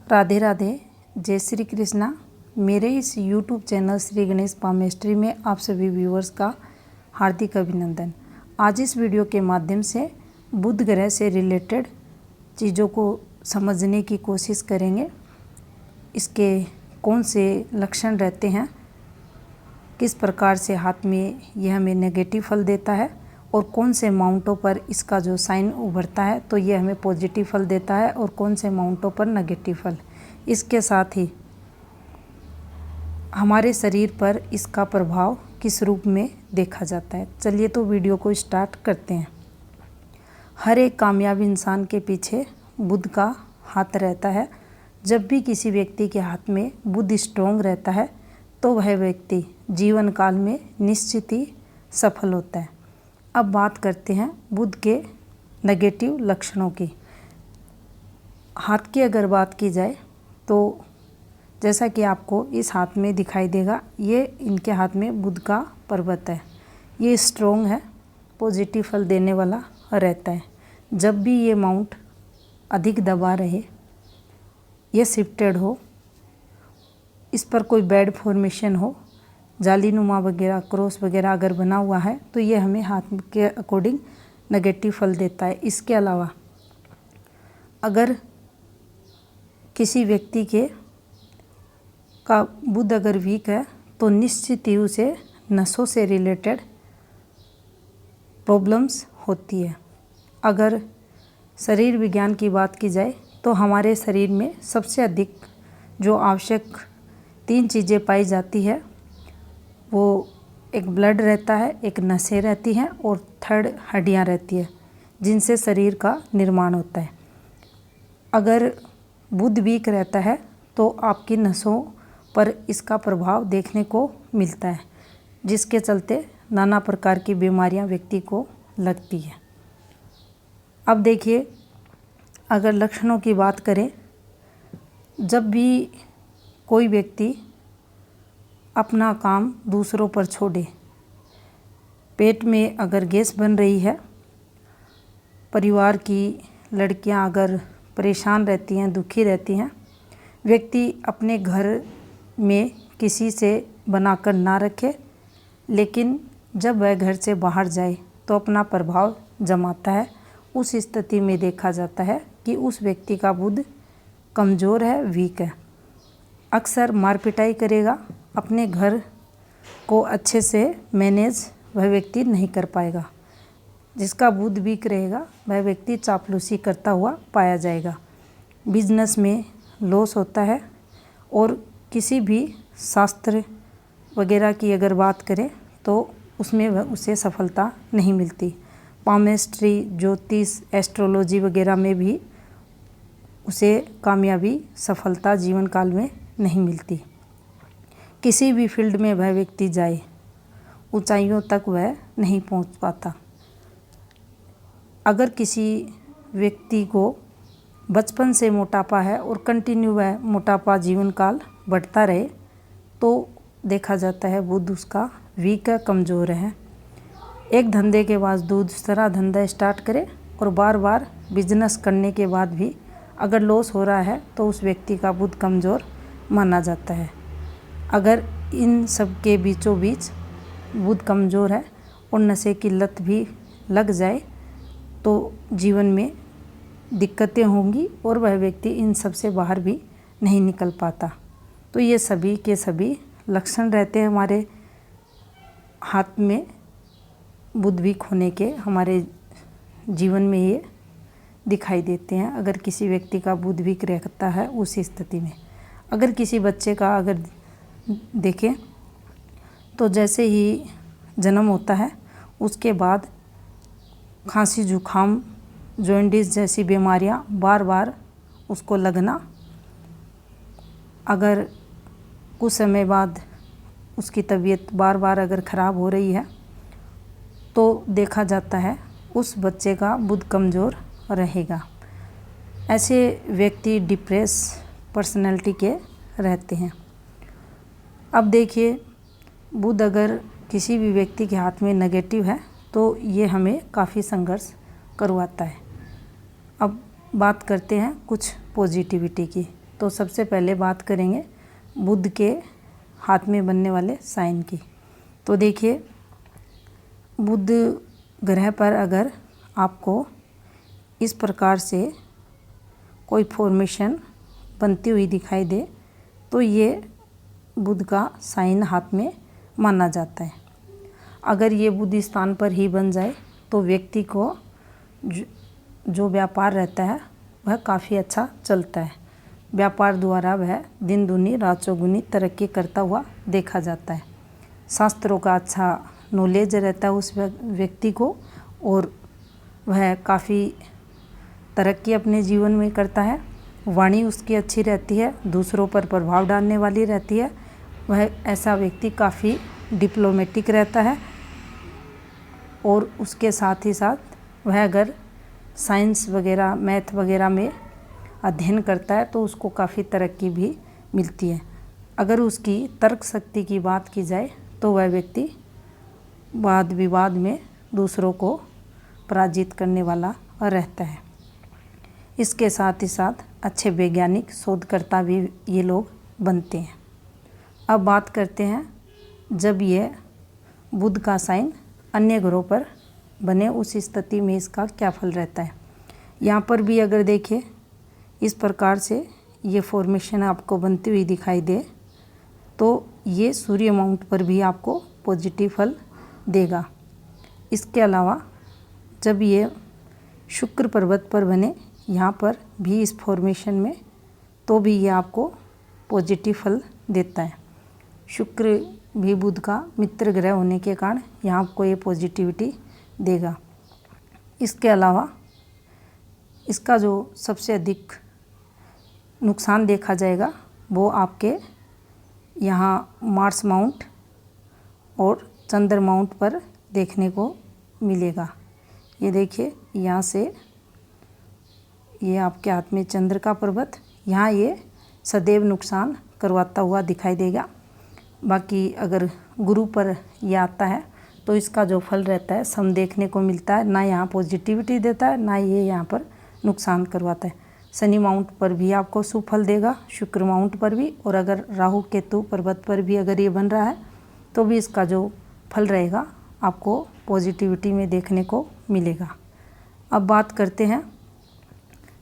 राधे राधे, जय श्री कृष्णा। मेरे इस YouTube channel Shri Ganesh palmistry में आप सभी व्यूअर्स का हार्दिक अभिनंदन। आज इस वीडियो के माध्यम से बुध ग्रह से रिलेटेड चीज़ों को समझने की कोशिश करेंगे। इसके कौन से लक्षण रहते हैं, किस प्रकार से हाथ में यह हमें नेगेटिव फल देता है और कौन से माउंटों पर इसका जो साइन उभरता है तो ये हमें पॉजिटिव फल देता है और कौन से माउंटों पर नेगेटिव फल। इसके साथ ही हमारे शरीर पर इसका प्रभाव किस रूप में देखा जाता है। चलिए तो वीडियो को स्टार्ट करते हैं। हर एक कामयाब इंसान के पीछे बुध का हाथ रहता है। जब भी किसी व्यक्ति के हाथ में बुध स्ट्रोंग रहता है तो वह व्यक्ति जीवन काल में निश्चित ही सफल होता है। अब बात करते हैं बुध के नेगेटिव लक्षणों की। हाथ की अगर बात की जाए तो जैसा कि आपको इस हाथ में दिखाई देगा, ये इनके हाथ में बुध का पर्वत है। ये स्ट्रोंग है, पॉजिटिव फल देने वाला रहता है। जब भी ये माउंट अधिक दबा रहे, ये शिफ्टेड हो, इस पर कोई बैड फॉर्मेशन हो, जालीनुमा वगैरह क्रॉस वगैरह अगर बना हुआ है तो ये हमें हाथ के अकॉर्डिंग नेगेटिव फल देता है। इसके अलावा अगर किसी व्यक्ति के का बुध अगर वीक है तो निश्चित ही उसे नसों से रिलेटेड प्रॉब्लम्स होती है। अगर शरीर विज्ञान की बात की जाए तो हमारे शरीर में सबसे अधिक जो आवश्यक 3 चीज़ें पाई जाती है, वो एक ब्लड रहता है, एक नसें रहती हैं और थर्ड हड्डियां रहती है, जिनसे शरीर का निर्माण होता है। अगर बुध वीक रहता है तो आपकी नसों पर इसका प्रभाव देखने को मिलता है, जिसके चलते नाना प्रकार की बीमारियां व्यक्ति को लगती है। अब देखिए, अगर लक्षणों की बात करें, जब भी कोई व्यक्ति अपना काम दूसरों पर छोड़े, पेट में अगर गैस बन रही है, परिवार की लड़कियां अगर परेशान रहती हैं, दुखी रहती हैं, व्यक्ति अपने घर में किसी से बनाकर ना रखे, लेकिन जब वह घर से बाहर जाए तो अपना प्रभाव जमाता है। उस स्थिति में देखा जाता है कि उस व्यक्ति का बुध कमज़ोर है, वीक है। अक्सर मारपिटाई करेगा, अपने घर को अच्छे से मैनेज वह व्यक्ति नहीं कर पाएगा। जिसका बुध वीक रहेगा वह व्यक्ति चापलूसी करता हुआ पाया जाएगा। बिजनेस में लॉस होता है और किसी भी शास्त्र वगैरह की अगर बात करें तो उसमें वह उसे सफलता नहीं मिलती। पामेस्ट्री, ज्योतिष, एस्ट्रोलॉजी वगैरह में भी उसे कामयाबी, सफलता जीवन काल में नहीं मिलती। किसी भी फील्ड में वह व्यक्ति जाए, ऊंचाइयों तक वह नहीं पहुंच पाता। अगर किसी व्यक्ति को बचपन से मोटापा है और कंटिन्यू वह मोटापा जीवन काल बढ़ता रहे तो देखा जाता है बुध उसका वीक है, कमज़ोर है। एक धंधे के बाद दूसरा धंधा स्टार्ट करे और बार बार बिजनेस करने के बाद भी अगर लॉस हो रहा है तो उस व्यक्ति का बुध कमज़ोर माना जाता है। अगर इन सब के बीचों बीच बुध कमज़ोर है और नशे की लत भी लग जाए तो जीवन में दिक्कतें होंगी और वह व्यक्ति इन सब से बाहर भी नहीं निकल पाता। तो ये सभी के सभी लक्षण रहते हैं हमारे हाथ में बुध वीक होने के। हमारे जीवन में ये दिखाई देते हैं अगर किसी व्यक्ति का बुध वीक रहता है उस स्थिति में। अगर किसी बच्चे का अगर देखें तो जैसे ही जन्म होता है उसके बाद खांसी, जुखाम, जॉन्डिस जैसी बीमारियां बार बार उसको लगना, अगर कुछ समय बाद उसकी तबीयत बार बार अगर ख़राब हो रही है तो देखा जाता है उस बच्चे का बुध कमज़ोर रहेगा। ऐसे व्यक्ति डिप्रेस पर्सनैलिटी के रहते हैं। अब देखिए, बुध अगर किसी भी व्यक्ति के हाथ में नेगेटिव है तो ये हमें काफ़ी संघर्ष करवाता है। अब बात करते हैं कुछ पॉजिटिविटी की। तो सबसे पहले बात करेंगे बुध के हाथ में बनने वाले साइन की। तो देखिए, बुध ग्रह पर अगर आपको इस प्रकार से कोई फॉर्मेशन बनती हुई दिखाई दे तो ये बुध का साइन हाथ में माना जाता है। अगर ये बुध स्थान पर ही बन जाए तो व्यक्ति को जो व्यापार रहता है वह काफ़ी अच्छा चलता है। व्यापार द्वारा वह दिन दूनी रात चौगुनी तरक्की करता हुआ देखा जाता है। शास्त्रों का अच्छा नॉलेज रहता है उस व्यक्ति को और वह काफ़ी तरक्की अपने जीवन में करता है। वाणी उसकी अच्छी रहती है, दूसरों पर प्रभाव डालने वाली रहती है। वह ऐसा व्यक्ति काफ़ी डिप्लोमेटिक रहता है और उसके साथ ही साथ वह अगर साइंस वगैरह मैथ वगैरह में अध्ययन करता है तो उसको काफ़ी तरक्की भी मिलती है। अगर उसकी तर्क शक्ति की बात की जाए तो वह व्यक्ति वाद विवाद में दूसरों को पराजित करने वाला रहता है। इसके साथ ही साथ अच्छे वैज्ञानिक शोधकर्ता भी ये लोग बनते हैं। अब बात करते हैं जब ये बुध का साइन अन्य ग्रहों पर बने उस स्थिति में इसका क्या फल रहता है। यहाँ पर भी अगर देखें इस प्रकार से ये फॉर्मेशन आपको बनती हुई दिखाई दे तो ये सूर्य माउंट पर भी आपको पॉजिटिव फल देगा। इसके अलावा जब ये शुक्र पर्वत पर बने यहाँ पर भी इस फॉर्मेशन में तो भी ये आपको पॉजिटिव फल देता है। शुक्र भी बुध का मित्र ग्रह होने के कारण यहाँ आपको ये पॉजिटिविटी देगा। इसके अलावा इसका जो सबसे अधिक नुकसान देखा जाएगा वो आपके यहाँ मार्स माउंट और चंद्र माउंट पर देखने को मिलेगा। ये देखिए, यहाँ से ये आपके हाथ में चंद्र का पर्वत, यहाँ ये सदैव नुकसान करवाता हुआ दिखाई देगा। बाकी अगर गुरु पर ये आता है तो इसका जो फल रहता है सम देखने को मिलता है। ना यहाँ पॉजिटिविटी देता है ना ये यहाँ पर नुकसान करवाता है। शनि माउंट पर भी आपको शुभ फल देगा, शुक्र माउंट पर भी, और अगर राहु केतु पर्वत पर भी अगर ये बन रहा है तो भी इसका जो फल रहेगा आपको पॉजिटिविटी में देखने को मिलेगा। अब बात करते हैं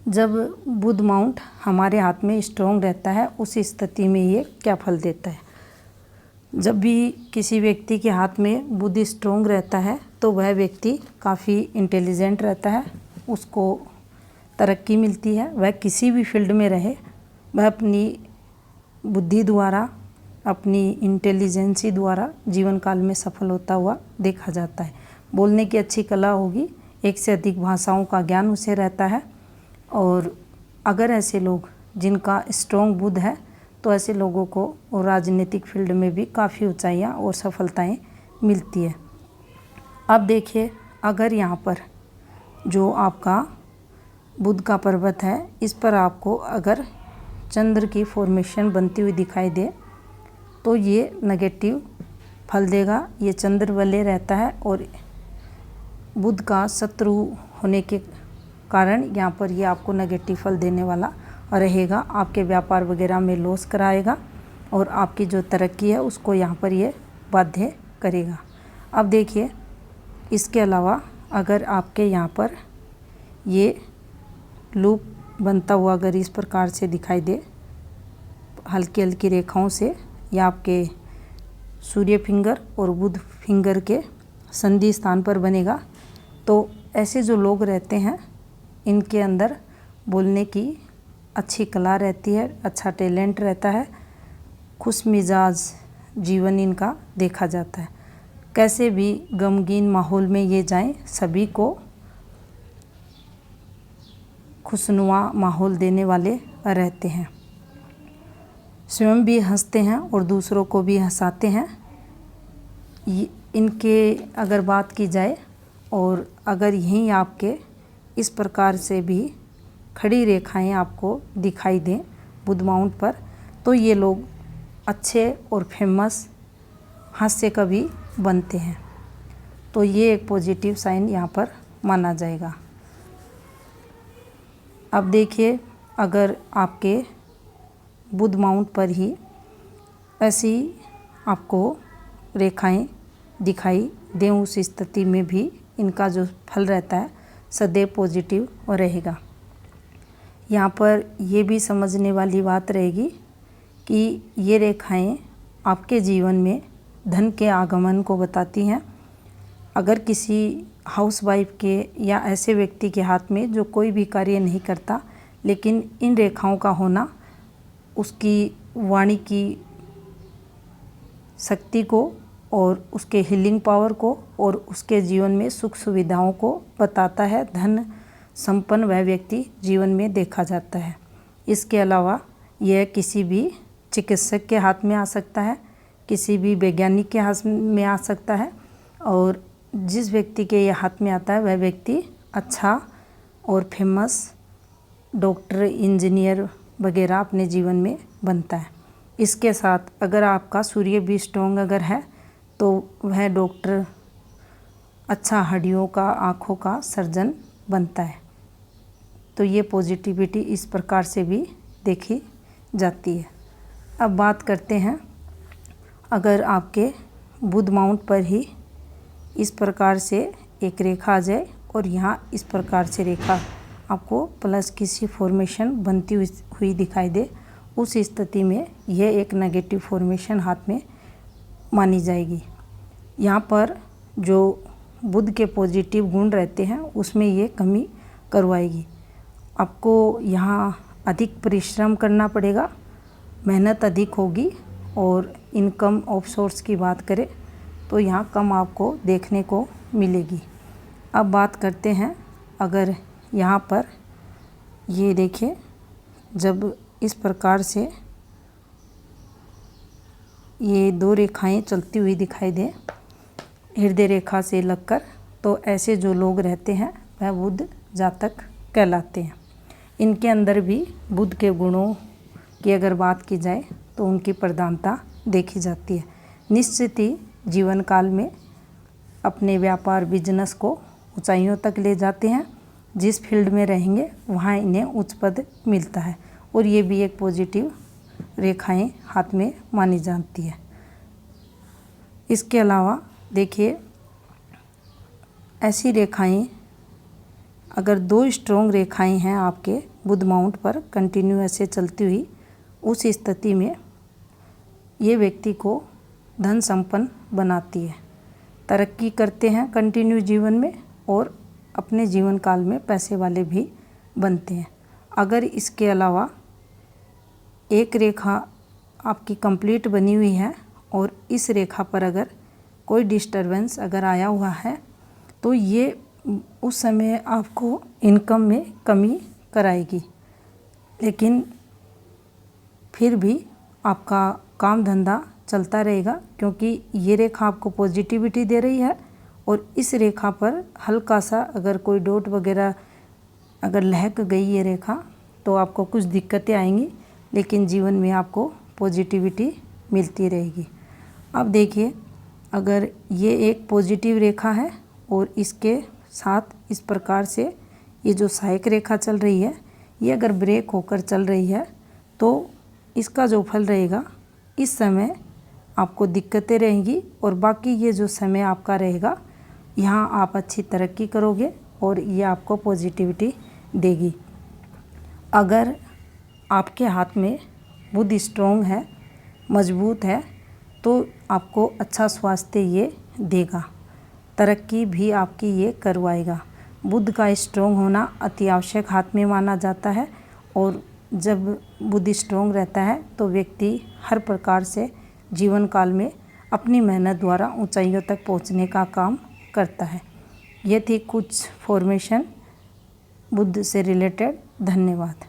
जब बुध माउंट हमारे हाथ में स्ट्रॉन्ग रहता है उस स्थिति में ये क्या फल देता है। जब भी किसी व्यक्ति के हाथ में बुध स्ट्रॉन्ग रहता है तो वह व्यक्ति काफ़ी इंटेलिजेंट रहता है, उसको तरक्की मिलती है। वह किसी भी फील्ड में रहे वह अपनी बुद्धि द्वारा अपनी इंटेलिजेंसी द्वारा जीवन काल में सफल होता हुआ देखा जाता है। बोलने की अच्छी कला होगी, एक से अधिक भाषाओं का ज्ञान उसे रहता है। और अगर ऐसे लोग जिनका स्ट्रॉन्ग बुध है तो ऐसे लोगों को और राजनीतिक फील्ड में भी काफ़ी ऊंचाइयां और सफलताएं मिलती है। अब देखिए, अगर यहाँ पर जो आपका बुध का पर्वत है इस पर आपको अगर चंद्र की फॉर्मेशन बनती हुई दिखाई दे तो ये नेगेटिव फल देगा। ये चंद्र वाले रहता है और बुध का शत्रु होने के कारण यहाँ पर ये आपको नेगेटिव फल देने वाला रहेगा। आपके व्यापार वगैरह में लॉस कराएगा और आपकी जो तरक्की है उसको यहाँ पर ये बाध्य करेगा। अब देखिए, इसके अलावा अगर आपके यहाँ पर ये लूप बनता हुआ अगर इस प्रकार से दिखाई दे हल्की हल्की रेखाओं से, या आपके सूर्य फिंगर और बुध फिंगर के संधि स्थान पर बनेगा तो ऐसे जो लोग रहते हैं इनके अंदर बोलने की अच्छी कला रहती है, अच्छा टैलेंट रहता है, खुश मिजाज जीवन इनका देखा जाता है। कैसे भी गमगीन माहौल में ये जाएं सभी को खुशनुमा माहौल देने वाले रहते हैं। स्वयं भी हंसते हैं और दूसरों को भी हंसाते हैं। इनके अगर बात की जाए और अगर यहीं आपके इस प्रकार से भी खड़ी रेखाएं आपको दिखाई दें बुध माउंट पर तो ये लोग अच्छे और फेमस हास्य कवि बनते हैं। तो ये एक पॉजिटिव साइन यहाँ पर माना जाएगा। अब देखिए, अगर आपके बुध माउंट पर ही ऐसी आपको रेखाएं दिखाई दें, उस स्थिति में भी इनका जो फल रहता है सदैव पॉजिटिव रहेगा। यहाँ पर ये भी समझने वाली बात रहेगी कि ये रेखाएं आपके जीवन में धन के आगमन को बताती हैं। अगर किसी हाउसवाइफ के या ऐसे व्यक्ति के हाथ में जो कोई भी कार्य नहीं करता, लेकिन इन रेखाओं का होना उसकी वाणी की शक्ति को और उसके हीलिंग पावर को और उसके जीवन में सुख सुविधाओं को बताता है। धन संपन्न वह व्यक्ति जीवन में देखा जाता है। इसके अलावा यह किसी भी चिकित्सक के हाथ में आ सकता है, किसी भी वैज्ञानिक के हाथ में आ सकता है, और जिस व्यक्ति के ये हाथ में आता है वह व्यक्ति अच्छा और फेमस डॉक्टर, इंजीनियर वगैरह अपने जीवन में बनता है। इसके साथ अगर आपका सूर्य भी स्ट्रॉन्ग अगर है तो वह डॉक्टर, अच्छा हड्डियों का, आँखों का सर्जन बनता है। तो ये पॉजिटिविटी इस प्रकार से भी देखी जाती है। अब बात करते हैं, अगर आपके बुध माउंट पर ही इस प्रकार से एक रेखा आ जाए और यहाँ इस प्रकार से रेखा आपको प्लस की सी फॉर्मेशन बनती हुई दिखाई दे, उस स्थिति में यह एक नेगेटिव फॉर्मेशन हाथ में मानी जाएगी। यहाँ पर जो बुध के पॉजिटिव गुण रहते हैं उसमें ये कमी करवाएगी। आपको यहाँ अधिक परिश्रम करना पड़ेगा, मेहनत अधिक होगी, और इनकम ऑफ सोर्स की बात करें तो यहाँ कम आपको देखने को मिलेगी। अब बात करते हैं, अगर यहाँ पर ये देखिए, जब इस प्रकार से ये दो रेखाएं चलती हुई दिखाई दे हृदय रेखा से लगकर, तो ऐसे जो लोग रहते हैं वह बुध जातक कहलाते हैं। इनके अंदर भी बुध के गुणों की अगर बात की जाए तो उनकी प्रधानता देखी जाती है। निश्चित ही जीवन काल में अपने व्यापार बिजनेस को ऊंचाइयों तक ले जाते हैं। जिस फील्ड में रहेंगे वहाँ इन्हें उच्च पद मिलता है, और ये भी एक पॉजिटिव रेखाएं हाथ में मानी जाती है। इसके अलावा देखिए, ऐसी रेखाएं अगर दो स्ट्रॉन्ग रेखाएं हैं आपके बुध माउंट पर कंटिन्यू ऐसे चलती हुई, उस स्थिति में ये व्यक्ति को धन संपन्न बनाती है, तरक्की करते हैं कंटिन्यू जीवन में, और अपने जीवन काल में पैसे वाले भी बनते हैं। अगर इसके अलावा एक रेखा आपकी कंप्लीट बनी हुई है और इस रेखा पर अगर कोई डिस्टरबेंस अगर आया हुआ है तो ये उस समय आपको इनकम में कमी कराएगी, लेकिन फिर भी आपका काम धंधा चलता रहेगा, क्योंकि ये रेखा आपको पॉजिटिविटी दे रही है, और इस रेखा पर हल्का सा अगर कोई डॉट वगैरह अगर लहक गई ये रेखा तो आपको कुछ दिक्कतें आएंगी, लेकिन जीवन में आपको पॉजिटिविटी मिलती रहेगी। अब देखिए, अगर ये एक पॉजिटिव रेखा है और इसके साथ इस प्रकार से ये जो सहायक रेखा चल रही है, ये अगर ब्रेक होकर चल रही है तो इसका जो फल रहेगा, इस समय आपको दिक्कतें रहेंगी, और बाकी ये जो समय आपका रहेगा यहाँ आप अच्छी तरक्की करोगे और ये आपको पॉजिटिविटी देगी। अगर आपके हाथ में बुध स्ट्रॉन्ग है, मजबूत है, तो आपको अच्छा स्वास्थ्य ये देगा, तरक्की भी आपकी ये करवाएगा। बुध का स्ट्रॉन्ग होना अति आवश्यक हाथ में माना जाता है, और जब बुध स्ट्रॉन्ग रहता है तो व्यक्ति हर प्रकार से जीवन काल में अपनी मेहनत द्वारा ऊंचाइयों तक पहुंचने का काम करता है। ये थी कुछ फॉर्मेशन बुध से रिलेटेड। धन्यवाद।